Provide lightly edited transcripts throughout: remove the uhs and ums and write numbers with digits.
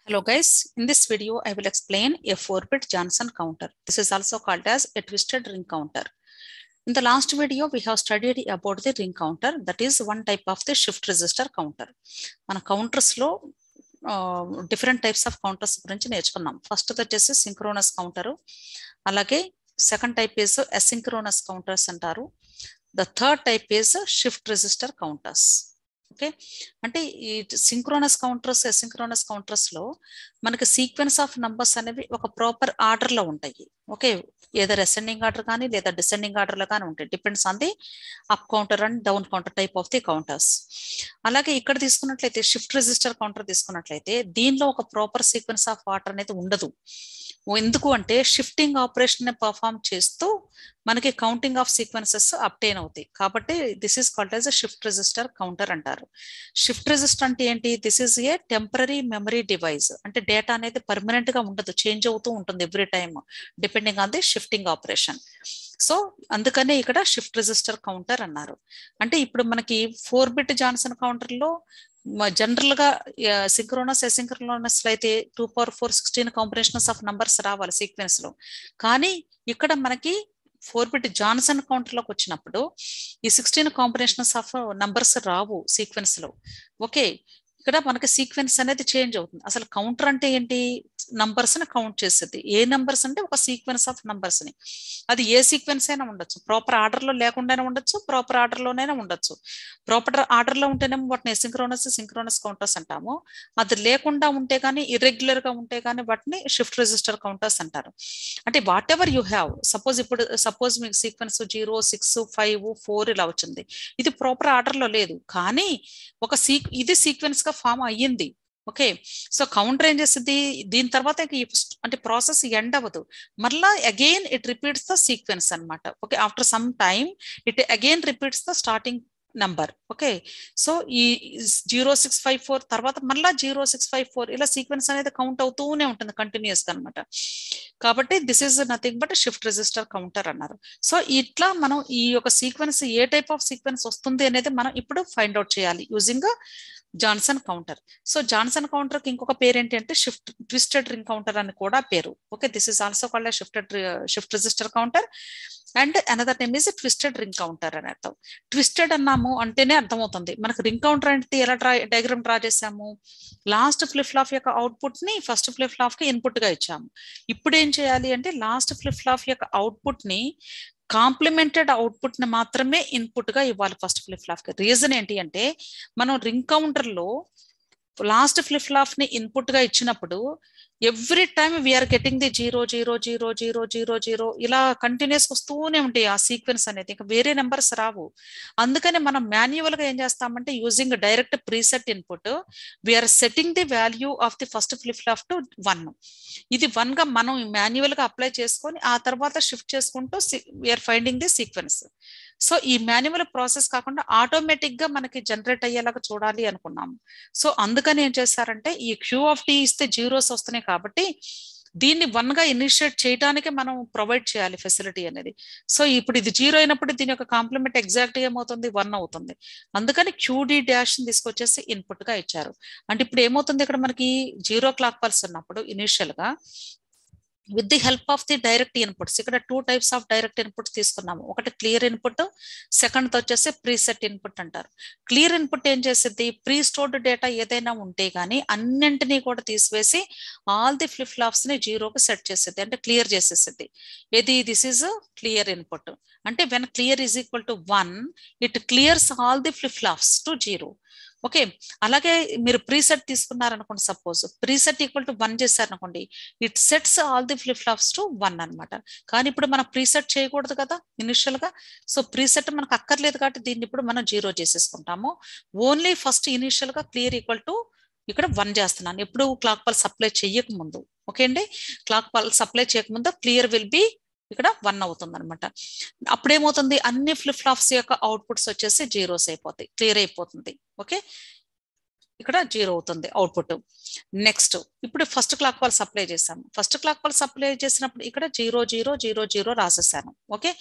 Hello guys, in this video I will explain a 4-bit Johnson counter. This is also called as a twisted ring counter. In the last video we have studied about the ring counter, that is one type of the shift register counter. Mana counters lo different types of counters గురించి నేర్చుకున్నాం. First వచ్చేసి synchronous counter, అలాగే second type is asynchronous counters అంటారు. The third type is shift register counters. Okay, అంటే ఈ synchronous counters asynchronous counters లో మనకి sequence of numbers అనేవి ఒక ప్రాపర్ ఆర్డర్ లో ఉంటాయి. ఓకే, ఏదర్ అసెండింగ్ ఆర్డర్ కానీ లేదా డిసెండింగ్ ఆర్డర్ లో కానీ ఉంటాయి, depends on the up counter and down counter type of the counters. అలాగే ఇక్కడ తీసుకున్నట్లయితే షిఫ్ట్ రెజిస్టర్ కౌంటర్ తీసుకున్నట్లయితే దీనిలో ఒక ప్రాపర్ సీక్వెన్స్ ఆఫ్ ఆర్డర్ అనేది ఉండదు. ఎందుకు అంటే షిఫ్టింగ్ ఆపరేషన్ పర్ఫామ్ చేస్తూ మనకి కౌంటింగ్ ఆఫ్ సీక్వెన్సెస్ అప్టైన్ అవుతాయి. కాబట్టి this is called as a shift register counter అంటారు. షిఫ్ట్ రెజిస్టర్ అంటే ఏంటి? This is a temporary memory device. అంటే డేటా అనేది పర్మనెంట్ గా ఉండదు, చేంజ్ అవుతూ ఉంటుంది every time depending on the shifting operation. So అందుకనే ఇక్కడ షిఫ్ట్ రెజిస్టర్ కౌంటర్ అన్నారు. అంటే ఇప్పుడు మనకి 4-బిట్ జాన్సన్ కౌంటర్ లో జనరల్ గా సింక్రోనస్ అసింక్రోనస్ లో అయితే 2^4 16 కాంబినేషన్స్ ఆఫ్ నంబర్స్ రావాలి సీక్వెన్స్ లో. కానీ ఇక్కడ మనకి 4-బిట్ జాన్సన్ కౌంటర్ లోకి వచ్చినప్పుడు ఈ 16 combinations of numbers Rao sequence లో. ఓకే, ఇక్కడ మనకి సీక్వెన్స్ అనేది చేంజ్ అవుతుంది. అసలు కౌంటర్ అంటే ఏంటి? నంబర్స్ ని కౌంట్ చేసేది. ఏ నంబర్స్ అంటే ఒక సీక్వెన్స్ ఆఫ్ నంబర్స్ ని, అది ఏ సీక్వెన్స్ అయినా ఉండొచ్చు, ప్రాపర్ ఆర్డర్ లో లేకుండానే ఉండొచ్చు, ప్రాపర్ ఆర్డర్ లోనైనా ఉండొచ్చు. ప్రాపర్ ఆర్డర్ లో ఉంటేనేమో వాటిని సింక్రోనస్ కౌంటర్స్ అంటాము. అది లేకుండా ఉంటే కానీ, ఇర్రెగ్యులర్ గా ఉంటే కానీ వాటిని షిఫ్ట్ రెజిస్టర్ కౌంటర్స్ అంటారు. అంటే what ever you have, suppose మీకు సీక్వెన్స్ 0 6 5 4 ఇలా వచ్చింది, ఇది ప్రాపర్ ఆర్డర్ లో లేదు కానీ ఇది సీక్వెన్స్ గా ఫామ్ అయ్యింది. ఓకే, సో కౌంటర్ ఏం చేస్తుంది, దీని తర్వాత అంటే ప్రాసెస్ ఎండ్ అవ్వదు, మళ్ళా again it repeats the sequence అనమాట. Okay, after some time it again repeats the starting number. Okay, so ఈ 0654 తర్వాత మళ్ళా 0654 ఇలా సీక్వెన్స్ అనేది కౌంట్ అవుతూనే ఉంటుంది కంటిన్యూస్ గా అనమాట. కాబట్టి this is nothing but shift register counter అన్నారు. సో ఇట్లా మనం ఈ యొక్క sequence A type of sequence వస్తుంది అనేది మనం ఇప్పుడు ఫైండ్ అవుట్ చేయాలి using Johnson counter. So Johnson counter కి ఇంకొక పేరు ఏంటి అంటే ట్విస్టెడ్ రింగ్ కౌంటర్ అని కూడా పేరు. Okay, this is also called shift register counter and another name is twisted ring counter అని అర్థం. ట్విస్టెడ్ అన్నాము అంటేనే అర్థమవుతుంది మనకు. రింగ్ కౌంటర్ అంటే ఎలా డయాగ్రామ్ డ్రా చేసాము, లాస్ట్ ఫ్లిప్ ఫ్లాప్ యొక్క అవుట్పుట్ ని ఫస్ట్ ఫ్లిప్ ఫ్లాప్ కి ఇన్పుట్ గా ఇచ్చాము. ఇప్పుడు ఏం చేయాలి అంటే లాస్ట్ ఫ్లిప్ ఫ్లాప్ యొక్క అవుట్పుట్ ని కాంప్లిమెంటెడ్ అవుట్పుట్ ని మాత్రమే ఇన్పుట్ గా ఇవ్వాలి ఫస్ట్ ఫ్లిప్ ఫ్లాప్ కి. రీజన్ ఏంటి అంటే మనం రింగ్ కౌంటర్ లో లాస్ట్ ఫ్లిప్ ఫ్లాప్ ని ఇన్పుట్ గా ఇచ్చినప్పుడు every time we are getting the 0 0 0 0 0 0 ఇలా కంటిన్యూస్ వస్తూనే ఉంటాయి ఆ సీక్వెన్స్ అనేది, ఇంకా వేరే నెంబర్స్ రావు. అందుకని మనం మాన్యువల్ గా ఏం చేస్తామంటే using direct preset input we are setting the value of the first flip flop to 1. ఇది 1 గా మనం మాన్యువల్ గా అప్లై చేసుకొని ఆ తర్వాత షిఫ్ట్ చేసుకుంటూ we are finding the sequence. So ఈ మాన్యువల్ ప్రాసెస్ కాకుండా ఆటోమేటిక్ గా మనకి జనరేట్ అయ్యేలాగా చూడాలి అనుకున్నాము. సో అందుకని ఏం చేస్తారంటే ఈ Q(t) ఇస్తే జీరోస్ వస్తున్నాయి కాబట్టి దీన్ని 1 గా ఇనిషియేట్ చేయడానికి మనం ప్రొవైడ్ చేయాలి ఫెసిలిటీ అనేది. సో ఇప్పుడు ఇది 0 అయినప్పుడు దీని యొక్క కాంప్లిమెంట్ ఎగ్జాక్ట్ ఏమవుతుంది, 1 అవుతుంది. అందుకని QD' తీసుకొచ్చేసి ఇన్పుట్ గా ఇచ్చారు. అంటే ఇప్పుడు ఏమవుతుంది, ఇక్కడ మనకి 0 క్లాక్ పల్స్ ఉన్నప్పుడు ఇనిషియల్ గా with the help of the direct inputs, ఇక్కడ 2 టైప్స్ ఆఫ్ డైరెక్ట్ ఇన్పుట్స్ తీసుకున్నాము. ఒకటి క్లియర్ ఇన్పుట్, సెకండ్ వచ్చేసి ప్రీసెట్ ఇన్పుట్ అంటారు. క్లియర్ ఇన్పుట్ ఏం చేసేది, ప్రీ స్టోర్డ్ డేటా ఏదైనా ఉంటే గానీ అన్నింటినీ కూడా తీసివేసి ఆల్ ది ఫ్లిప్ ఫ్లాప్స్ ని 0కి సెట్ చేసేది, అంటే క్లియర్ చేసేసేది. ఇది దిస్ ఈజ్ క్లియర్ ఇన్పుట్. అంటే when clear is equal to 1 it clears all the flip flops to 0. Okay, అలాగే మీరు ప్రీసెట్ తీసుకున్నారనుకోండి, సపోజ్ ప్రీసెట్ ఈక్వల్ టు 1 చేశారనుకోండి, it sets all the flip flops to 1 అనమాట. కానీ ఇప్పుడు మనం ప్రీసెట్ చేయకూడదు కదా ఇనిషియల్ గా. సో ప్రీసెట్ మనకు అక్కర్లేదు కాబట్టి దీన్ని ఇప్పుడు మనం 0 చేసేసుకుంటాము. ఓన్లీ ఫస్ట్ ఇనిషియల్ గా క్లియర్ ఈక్వల్ టు ఇక్కడ 1 చేస్తున్నాను, ఎప్పుడు క్లాక్ పల్స్ అప్లై చేయకముందు. ఓకే అండి, క్లాక్ పల్స్ అప్లై చేయకముందు క్లియర్ విల్ బి ఇక్కడ 1 అవుతుంది అనమాట. అప్పుడేమవుతుంది, అన్ని ఫ్లిప్ ఫ్లాప్స్ యొక్క అవుట్పుట్స్ వచ్చేసి జీరోస్ అయిపోతాయి, క్లియర్ అయిపోతుంది. ఓకే, ఇక్కడ 0 అవుతుంది అవుట్పుట్. నెక్స్ట్ ఇప్పుడు ఫస్ట్ క్లాక్ పల్స్ అప్లై చేశాము. ఫస్ట్ క్లాక్ పల్స్ అప్లై చేసినప్పుడు ఇక్కడ 0 0 0 0 రాసేసాను. ఓకే,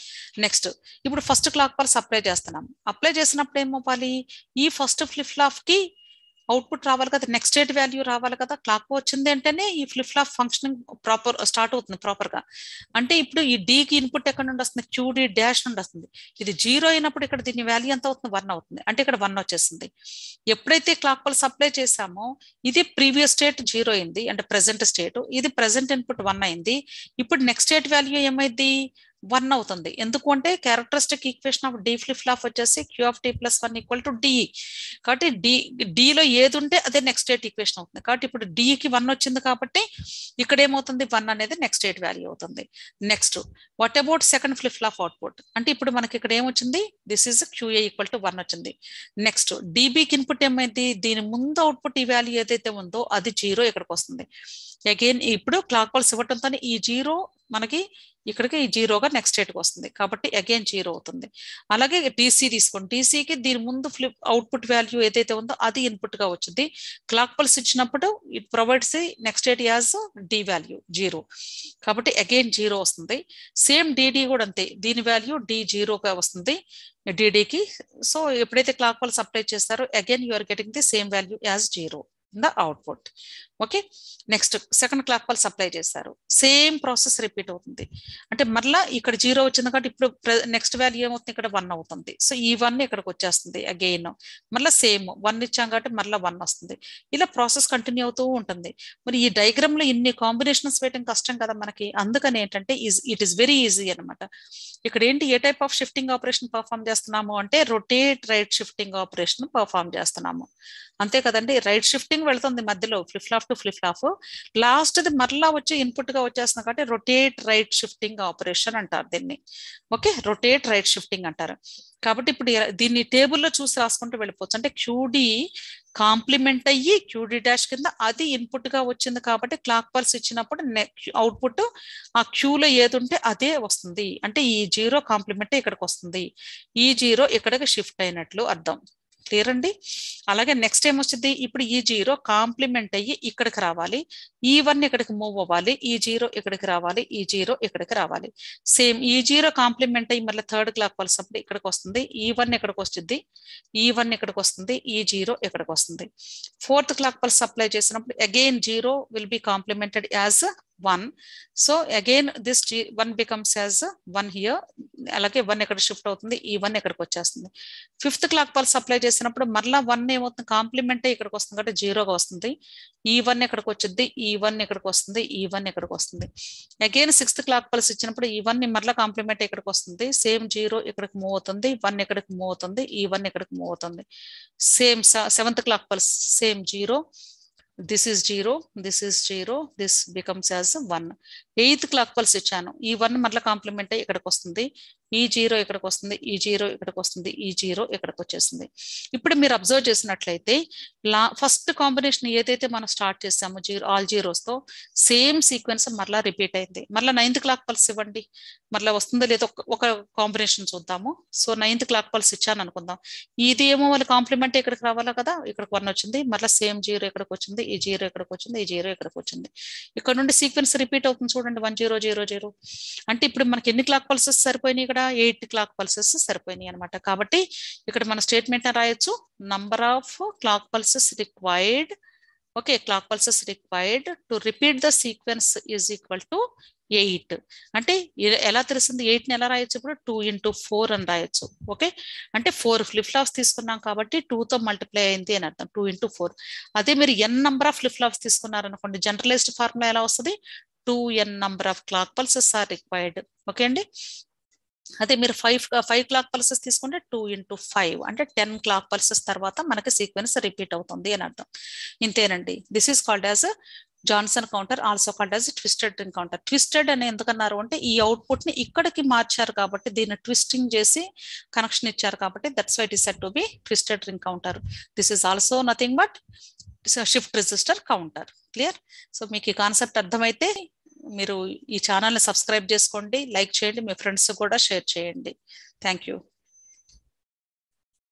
నెక్స్ట్ ఇప్పుడు ఫస్ట్ క్లాక్ పల్స్ అప్లై చేస్తున్నాము. అప్లై చేసినప్పుడు ఏమవ్వాలి, ఈ ఫస్ట్ ఫ్లిప్ ఫ్లాప్ కి అవుట్పుట్ రావాలి కదా, నెక్స్ట్ స్టేట్ వాల్యూ రావాలి కదా. క్లాక్ వచ్చింది అంటేనే ఈ flip flop functioning proper start అవుతుంది ప్రాపర్ గా. అంటే ఇప్పుడు ఈ డీకి ఇన్పుట్ ఎక్కడ నుండి వస్తుంది, క్యూడీ డాష్ నుండి వస్తుంది. ఇది 0 అయినప్పుడు ఇక్కడ దీని వాల్యూ ఎంత అవుతుంది, 1 అవుతుంది. అంటే ఇక్కడ 1 వచ్చేసింది. ఎప్పుడైతే క్లాక్ పల్స్ అప్లై చేసామో ఇది ప్రీవియస్ స్టేట్ 0 అయింది, అంటే ప్రెసెంట్ స్టేట్. ఇది ప్రెసెంట్ ఇన్పుట్ 1 అయింది. ఇప్పుడు నెక్స్ట్ స్టేట్ వాల్యూ ఏమైంది, 1 అవుతుంది. ఎందుకు అంటే characteristic equation of D flip flop వచ్చేసి Q of T plus 1 equal to D. కాబట్టి డిలో ఏది ఉంటే అదే నెక్స్ట్ స్టేట్ ఈక్వేషన్ అవుతుంది. కాబట్టి ఇప్పుడు డికి 1 వచ్చింది కాబట్టి ఇక్కడ ఏమవుతుంది, 1 అనేది నెక్స్ట్ స్టేట్ వాల్యూ అవుతుంది. Next what about second flip flop output అంటే ఇప్పుడు మనకి ఇక్కడ ఏమొచ్చింది, this is QA equal to 1 వచ్చింది. నెక్స్ట్ డిబికి ఇన్పుట్ ఏమైంది, దీని ముందు అవుట్పుట్ ఈ వాల్యూ ఏదైతే ఉందో అది 0 ఇక్కడికి వస్తుంది. అగైన్ ఇప్పుడు క్లాక్ పల్స్ ఇవ్వటంతో ఈ 0 మనకి ఇక్కడికి ఈ 0గా నెక్స్ట్ స్టేట్కి వస్తుంది. కాబట్టి అగైన్ 0 అవుతుంది. అలాగే టీసీ తీసుకోండి, టీసీకి దీని ముందు ఫ్లిప్ అవుట్పుట్ వాల్యూ ఏదైతే ఉందో అది ఇన్పుట్ గా వచ్చింది. క్లాక్ పల్స్ ఇచ్చినప్పుడు it provides next state as D value 0. కాబట్టి అగైన్ 0 వస్తుంది. సేమ్ డిడి కూడా అంతే, దీని వాల్యూ డి 0గా వస్తుంది డిడికి. సో ఎప్పుడైతే క్లాక్ పల్స్ అప్లై చేస్తారో again you are getting the same value as 0 in the output. Okay, next second clock pulse apply చేస్తారు, సేమ్ ప్రాసెస్ రిపీట్ అవుతుంది. అంటే మళ్ళీ ఇక్కడ 0 వచ్చింది కాబట్టి ఇప్పుడు నెక్స్ట్ వాల్యూ ఏమవుతుంది, ఇక్కడ 1 అవుతుంది. సో ఈ 1 ఇక్కడికి వచ్చేస్తుంది. అగైన్ మళ్ళీ సేమ్ 1 ఇచ్చాం కాబట్టి మళ్ళీ 1 వస్తుంది. ఇలా ప్రాసెస్ కంటిన్యూ అవుతూ ఉంటుంది. మరి ఈ డయాగ్రామ్ లో ఇన్ని కాంబినేషన్స్ వేయడం కష్టం కదా మనకి, అందుకని ఏంటంటే ఇట్ ఈస్ వెరీ ఈజీ అనమాట. ఇక్కడ ఏంటి, ఏ type of shifting operation perform చేస్తున్నాము అంటే rotate right shifting operation perform చేస్తున్నాము. అంతే కదండి, రైట్ షిఫ్టింగ్ వెళ్తుంది మధ్యలో flip flop to flip flop, last ది మరలా వచ్చి ఇన్పుట్ గా వచ్చేస్తుంది కాబట్టి రొటేట్ రైట్ షిఫ్టింగ్ ఆపరేషన్ అంటారు దీన్ని. ఓకే, రొటేట్ రైట్ షిఫ్టింగ్ అంటారు. కాబట్టి ఇప్పుడు దీన్ని టేబుల్లో చూసి రాసుకుంటూ వెళ్ళిపోవచ్చు. అంటే క్యూడి కాంప్లిమెంట్ అయ్యి క్యూడి డాష్ కింద అది ఇన్పుట్ గా వచ్చింది కాబట్టి క్లాక్ పల్స్ ఇచ్చినప్పుడు అవుట్పుట్ ఆ క్యూలో ఏది ఉంటే అదే వస్తుంది. అంటే ఈ 0 కాంప్లిమెంట్ ఇక్కడికి వస్తుంది, ఈ 0 ఇక్కడికి షిఫ్ట్ అయినట్లు అర్థం. క్లియర్ అండి. అలాగే నెక్స్ట్ ఏం వచ్చింది, ఇప్పుడు ఈ 0 కాంప్లిమెంట్ అయ్యి ఇక్కడికి రావాలి, ఈ 1 ఇక్కడికి మూవ్ అవ్వాలి, ఈ 0 ఇక్కడికి రావాలి, ఈ 0 ఇక్కడికి రావాలి. సేమ్ ఈ 0 కాంప్లిమెంట్ అయ్యి మళ్ళీ థర్డ్ క్లాక్ పల్స్ అప్పుడు ఇక్కడికి వస్తుంది, ఈ 1 ఇక్కడికి వస్తుంది, ఈ 1 ఇక్కడికి వస్తుంది, ఈ 0 ఇక్కడికి వస్తుంది. ఫోర్త్ క్లాక్ పల్స్ అప్లై చేసినప్పుడు again 0 will be complimented as 1. So again this 1 becomes as 1 here. అలాగే 1 ఇక్కడ షిఫ్ట్ అవుతుంది, ఈ 1 ఇక్కడికి వచ్చేస్తుంది. ఫిఫ్త్ క్లాక్ పల్స్ అప్లై చేసినప్పుడు మళ్ళీ 1 ఏమవుతుంది, కాంప్లిమెంట్ ఇక్కడికి వస్తుంది కాబట్టి 0గా వస్తుంది. ఈ 1 ఇక్కడికి వచ్చింది, ఈ 1 ఇక్కడికి వస్తుంది, ఈ 1 ఇక్కడికి వస్తుంది. అగైన్ సిక్స్త్ క్లాక్ పల్స్ ఇచ్చినప్పుడు ఈ 1 మళ్ళీ కాంప్లిమెంట్ ఇక్కడికి వస్తుంది, సేమ్ 0 ఇక్కడికి మూవ్ అవుతుంది, 1 ఇక్కడికి మూవ్ అవుతుంది, ఈ 1 ఇక్కడికి మూవ్ అవుతుంది. Same seventh clock pulse same 0, this is 0, this is 0, this becomes as 1. Eighth clock pulse ఇచ్చాను, ఈ 1 మళ్ళీ కాంప్లిమెంట్ అయ్యి ఇక్కడికి వస్తుంది, ఈ 0 ఇక్కడికి వస్తుంది, ఈ 0 ఇక్కడికి వస్తుంది, ఈ 0 ఇక్కడికి వచ్చేస్తుంది. ఇప్పుడు మీరు అబ్జర్వ్ చేసినట్లయితే ఫస్ట్ కాంబినేషన్ ఏదైతే మనం స్టార్ట్ చేసామో ఆల్ జీరోస్తో సేమ్ సీక్వెన్స్ మళ్ళీ రిపీట్ అయింది. మళ్ళీ నైన్త్ క్లాక్ పల్స్ ఇవ్వండి, మళ్ళీ వస్తుందో లేదో ఒక కాంబినేషన్ చూద్దాము. సో నైన్త్ క్లాక్ పల్స్ ఇచ్చాను అనుకుందాం, ఇది ఏమో వాళ్ళ కాంప్లిమెంట్ ఇక్కడికి రావాలా కదా, ఇక్కడికి 1 వచ్చింది, మళ్ళీ సేమ్ 0 ఇక్కడికి వచ్చింది, ఈ 0 ఇక్కడికి వచ్చింది, ఈ 0 ఇక్కడికి వచ్చింది. ఇక్కడ నుండి సీక్వెన్స్ రిపీట్ అవుతుంది చూడండి, 1 0 0 0. అంటే ఇప్పుడు మనకి ఎన్ని క్లాక్ పల్సెస్ సరిపోయినాయి, ఇక్కడ 8 క్లాక్ పల్సెస్ సరిపోయినాయి అనమాట. కాబట్టి ఇక్కడ మన స్టేట్మెంట్ రాయొచ్చు, number of clock pulses required, okay, clock pulses required to repeat the sequence is equal to 8. అంటే ఎలా తెలిసింది, 8ని ఎలా రాయొచ్చు, ఇప్పుడు 2 into 4 అని రాయొచ్చు. ఓకే, అంటే 4 ఫ్లిప్ ఫ్లాప్స్ తీసుకున్నాం కాబట్టి 2తో మల్టిప్లై అయింది అని అర్థం, 2 into 4. అదే మీరు n number of flip flops తీసుకున్నారనుకోండి, జనరలైజ్డ్ ఫార్ములా ఎలా వస్తుంది, 2n number of clock pulses are required. Okay అండి. అదే మీరు 5 క్లాక్ పల్సెస్ తీసుకుంటే 2 into 5 అంటే 10 క్లాక్ పల్సెస్ తర్వాత మనకి సీక్వెన్స్ రిపీట్ అవుతుంది అని అర్థం. ఇంతేనండి. This is called as Johnson counter, also called as twisted ring counter. Twisted అని ఎందుకన్నారు అంటే ఈ అవుట్పుట్ ని ఇక్కడికి మార్చారు కాబట్టి, దీన్ని ట్విస్టింగ్ చేసి కనెక్షన్ ఇచ్చారు కాబట్టి that's why it is said to be twisted ring counter. This is also nothing but shift register counter. Clear? So మీకు ఈ కాన్సెప్ట్ అర్థమైతే మీరు ఈ ఛానల్ని సబ్స్క్రైబ్ చేసుకోండి, లైక్ చేయండి, మీ ఫ్రెండ్స్ కూడా షేర్ చేయండి. Thank you.